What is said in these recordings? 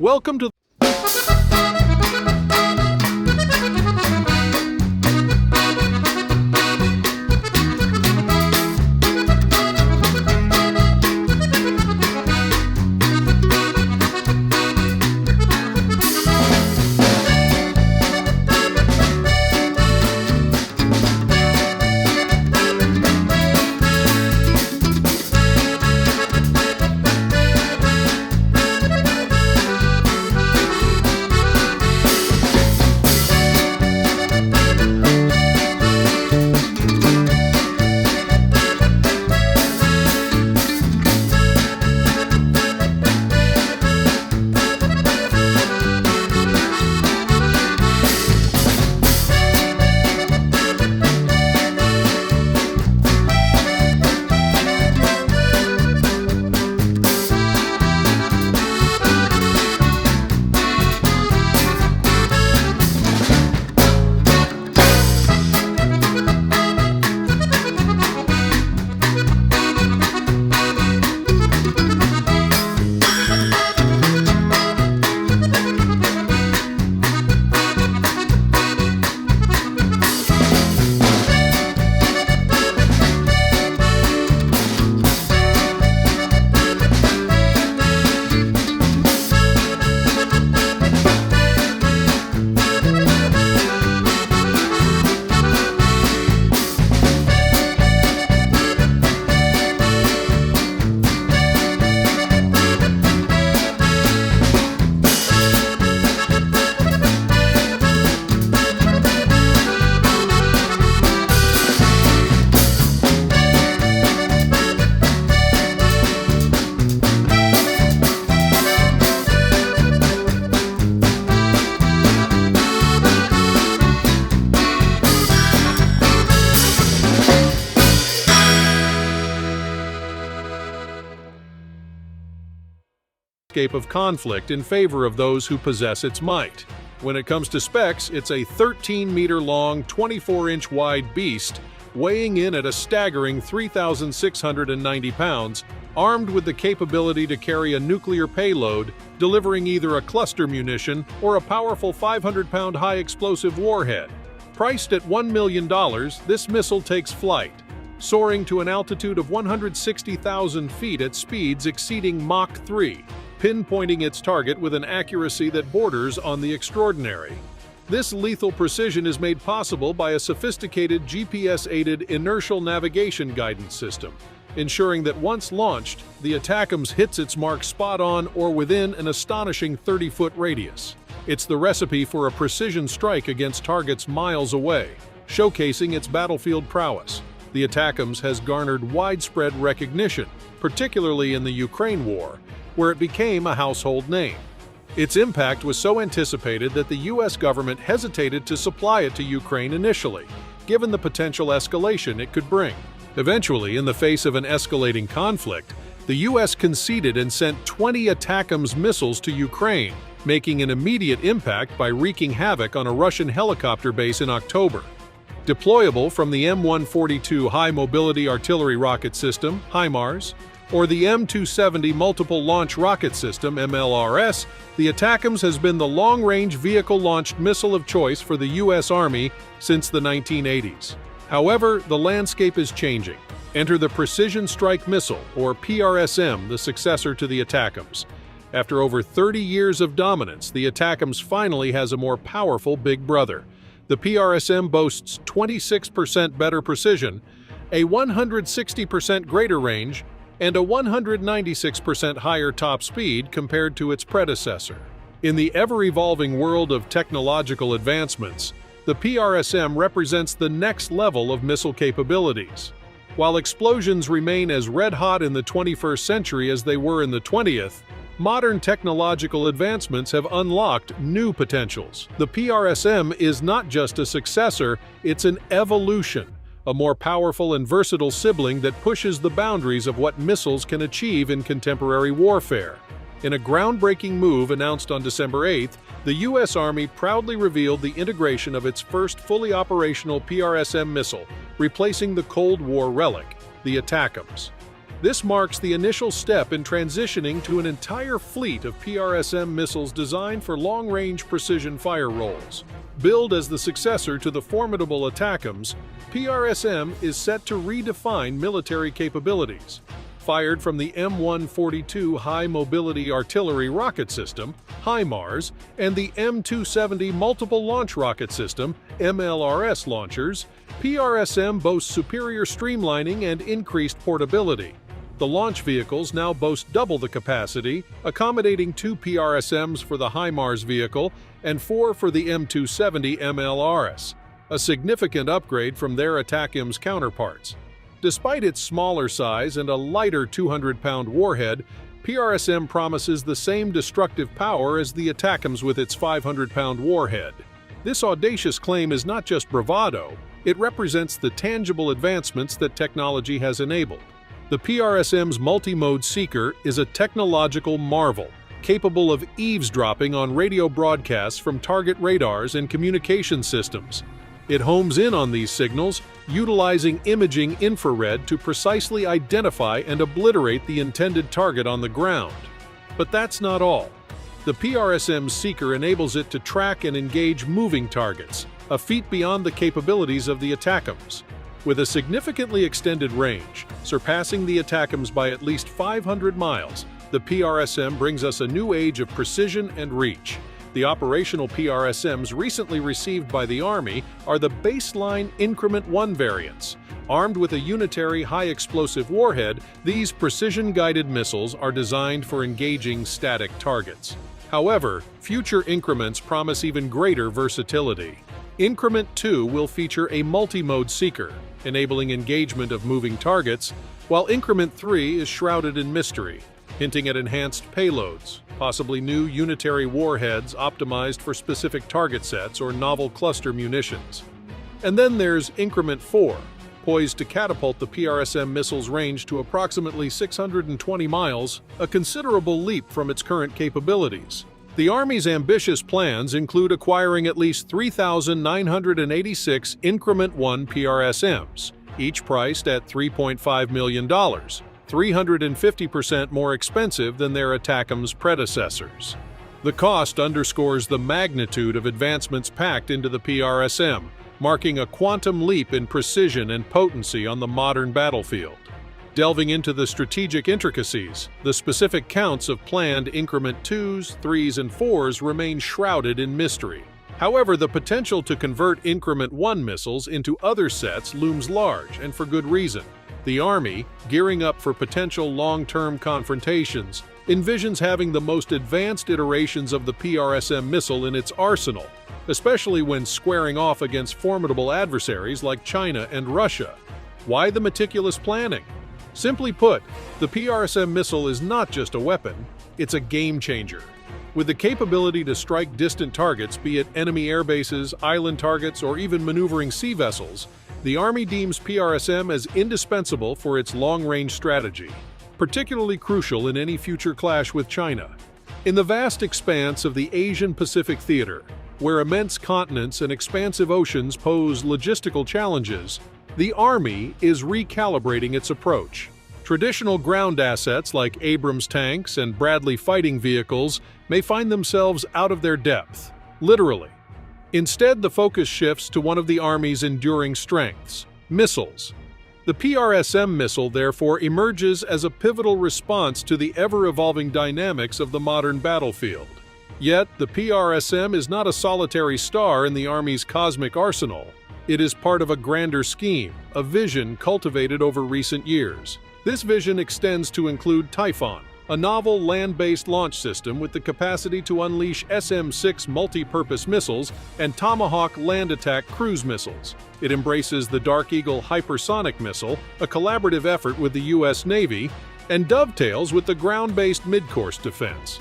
Welcome to landscape of conflict in favor of those who possess its might. When it comes to specs, it's a 13-meter-long, 24-inch-wide beast, weighing in at a staggering 3,690 pounds, armed with the capability to carry a nuclear payload, delivering either a cluster munition or a powerful 500-pound high-explosive warhead. Priced at $1 million, this missile takes flight, soaring to an altitude of 160,000 feet at speeds exceeding Mach 3, pinpointing its target with an accuracy that borders on the extraordinary. This lethal precision is made possible by a sophisticated GPS-aided inertial navigation guidance system, ensuring that once launched, the Atacms hits its mark spot-on or within an astonishing 30-foot radius. It's the recipe for a precision strike against targets miles away, showcasing its battlefield prowess. The Atacms has garnered widespread recognition, particularly in the Ukraine war, where it became a household name. Its impact was so anticipated that the U.S. government hesitated to supply it to Ukraine initially, given the potential escalation it could bring. Eventually, in the face of an escalating conflict, the U.S. conceded and sent 20 Atacms missiles to Ukraine, making an immediate impact by wreaking havoc on a Russian helicopter base in October. Deployable from the M142 High Mobility Artillery Rocket System, HIMARS, or the M270 Multiple Launch Rocket System, MLRS, the Atacms has been the long-range vehicle-launched missile of choice for the U.S. Army since the 1980s. However, the landscape is changing. Enter the Precision Strike Missile, or PRSM, the successor to the Atacms. After over 30 years of dominance, the Atacms finally has a more powerful big brother. The PRSM boasts 26% better precision, a 160% greater range, and a 196% higher top speed compared to its predecessor. In the ever-evolving world of technological advancements, the PRSM represents the next level of missile capabilities. While explosions remain as red-hot in the 21st century as they were in the 20th, modern technological advancements have unlocked new potentials. The PRSM is not just a successor, it's an evolution, a more powerful and versatile sibling that pushes the boundaries of what missiles can achieve in contemporary warfare. In a groundbreaking move announced on December 8th, the U.S. Army proudly revealed the integration of its first fully operational PRSM missile, replacing the Cold War relic, the Atacms. This marks the initial step in transitioning to an entire fleet of PRSM missiles designed for long-range precision fire roles. Billed as the successor to the formidable Atacms, PRSM is set to redefine military capabilities. Fired from the M142 High Mobility Artillery Rocket System, HIMARS, and the M270 Multiple Launch Rocket System, MLRS launchers, PRSM boasts superior streamlining and increased portability. The launch vehicles now boast double the capacity, accommodating 2 PRSMs for the HIMARS vehicle and 4 for the M270 MLRS, a significant upgrade from their Atacms counterparts. Despite its smaller size and a lighter 200-pound warhead, PRSM promises the same destructive power as the Atacms with its 500-pound warhead. This audacious claim is not just bravado, it represents the tangible advancements that technology has enabled. The PRSM's multi-mode seeker is a technological marvel, capable of eavesdropping on radio broadcasts from target radars and communication systems. It homes in on these signals, utilizing imaging infrared to precisely identify and obliterate the intended target on the ground. But that's not all. The PRSM seeker enables it to track and engage moving targets, a feat beyond the capabilities of the Atacms. With a significantly extended range, surpassing the Atacms by at least 500 miles, the PRSM brings us a new age of precision and reach. The operational PRSMs recently received by the Army are the baseline Increment 1 variants. Armed with a unitary high-explosive warhead, these precision-guided missiles are designed for engaging static targets. However, future increments promise even greater versatility. Increment 2 will feature a multi-mode seeker, enabling engagement of moving targets, while Increment 3 is shrouded in mystery, hinting at enhanced payloads, possibly new unitary warheads optimized for specific target sets or novel cluster munitions. And then there's Increment 4, poised to catapult the PRSM missile's range to approximately 620 miles, a considerable leap from its current capabilities. The Army's ambitious plans include acquiring at least 3,986 Increment 1 PRSMs, each priced at $3.5 million, 350% more expensive than their Atacms predecessors. The cost underscores the magnitude of advancements packed into the PRSM, marking a quantum leap in precision and potency on the modern battlefield. Delving into the strategic intricacies, the specific counts of planned Increment 2s, 3s, and 4s remain shrouded in mystery. However, the potential to convert Increment 1 missiles into other sets looms large, and for good reason. The Army, gearing up for potential long-term confrontations, envisions having the most advanced iterations of the PRSM missile in its arsenal, especially when squaring off against formidable adversaries like China and Russia. Why the meticulous planning? Simply put, the PRSM missile is not just a weapon, it's a game-changer. With the capability to strike distant targets, be it enemy airbases, island targets, or even maneuvering sea vessels, the Army deems PRSM as indispensable for its long-range strategy, particularly crucial in any future clash with China. In the vast expanse of the Asian-Pacific theater, where immense continents and expansive oceans pose logistical challenges, the Army is recalibrating its approach. Traditional ground assets like Abrams tanks and Bradley fighting vehicles may find themselves out of their depth, literally. Instead, the focus shifts to one of the Army's enduring strengths: missiles. The PRSM missile, therefore, emerges as a pivotal response to the ever-evolving dynamics of the modern battlefield. Yet, the PRSM is not a solitary star in the Army's cosmic arsenal. It is part of a grander scheme, a vision cultivated over recent years. This vision extends to include Typhon, a novel land-based launch system with the capacity to unleash SM-6 multi-purpose missiles and Tomahawk land attack cruise missiles. It embraces the Dark Eagle hypersonic missile, a collaborative effort with the U.S. Navy, and dovetails with the ground-based mid-course defense.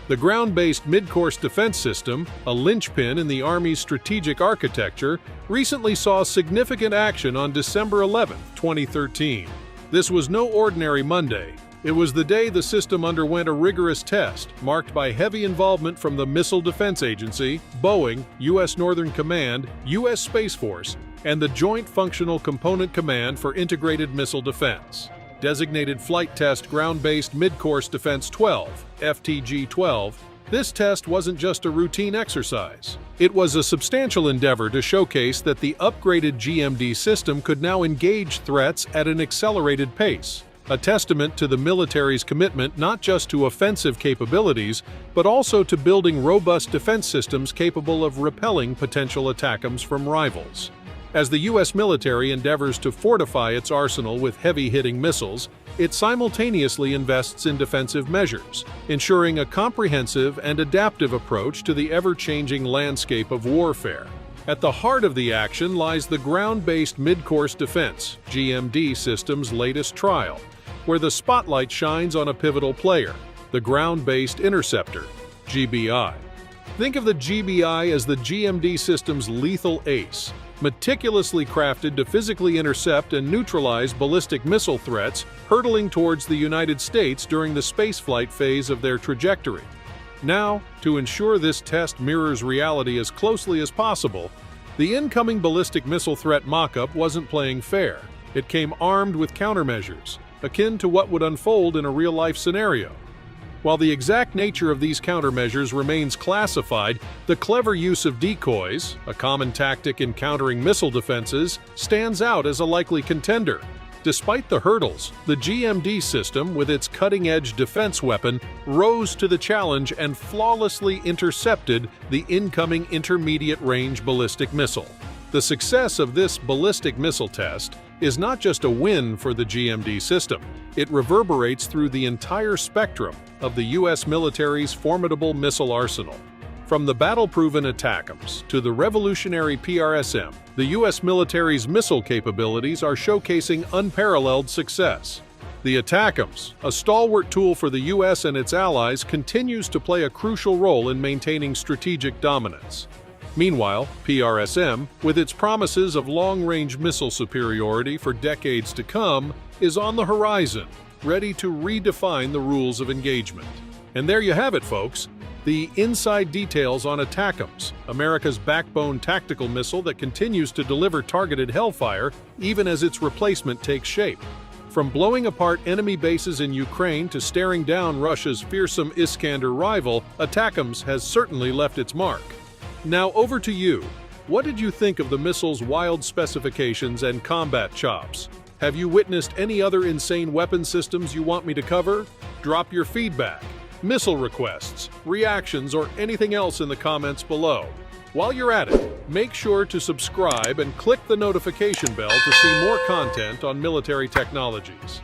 The ground-based mid-course defense system, a linchpin in the Army's strategic architecture, recently saw significant action on December 11, 2013. This was no ordinary Monday. It was the day the system underwent a rigorous test, marked by heavy involvement from the Missile Defense Agency, Boeing, U.S. Northern Command, U.S. Space Force, and the Joint Functional Component Command for Integrated Missile Defense. Designated Flight Test Ground-Based Mid-Course Defense 12, FTG-12, this test wasn't just a routine exercise. It was a substantial endeavor to showcase that the upgraded GMD system could now engage threats at an accelerated pace, a testament to the military's commitment not just to offensive capabilities, but also to building robust defense systems capable of repelling potential Atacms from rivals. As the U.S. military endeavors to fortify its arsenal with heavy-hitting missiles, it simultaneously invests in defensive measures, ensuring a comprehensive and adaptive approach to the ever-changing landscape of warfare. At the heart of the action lies the Ground-Based Mid-Course Defense (GMD) system's latest trial, where the spotlight shines on a pivotal player, the Ground-Based Interceptor (GBI). Think of the GBI as the GMD system's lethal ace, meticulously crafted to physically intercept and neutralize ballistic missile threats hurtling towards the United States during the spaceflight phase of their trajectory. Now, to ensure this test mirrors reality as closely as possible, the incoming ballistic missile threat mock-up wasn't playing fair. It came armed with countermeasures, akin to what would unfold in a real-life scenario. While the exact nature of these countermeasures remains classified, the clever use of decoys, a common tactic in countering missile defenses, stands out as a likely contender. Despite the hurdles, the GMD system, with its cutting-edge defense weapon, rose to the challenge and flawlessly intercepted the incoming intermediate-range ballistic missile. The success of this ballistic missile test is not just a win for the GMD system. It reverberates through the entire spectrum of the U.S. military's formidable missile arsenal. From the battle-proven Atacms to the revolutionary PRSM, the U.S. military's missile capabilities are showcasing unparalleled success. The Atacms, a stalwart tool for the U.S. and its allies, continues to play a crucial role in maintaining strategic dominance. Meanwhile, PRSM, with its promises of long-range missile superiority for decades to come, is on the horizon, ready to redefine the rules of engagement. And there you have it, folks. The inside details on Atacms, America's backbone tactical missile that continues to deliver targeted hellfire even as its replacement takes shape. From blowing apart enemy bases in Ukraine to staring down Russia's fearsome Iskander rival, Atacms has certainly left its mark. Now over to you. What did you think of the missile's wild specifications and combat chops? Have you witnessed any other insane weapon systems you want me to cover? Drop your feedback, missile requests, reactions, or anything else in the comments below. While you're at it, make sure to subscribe and click the notification bell to see more content on military technologies.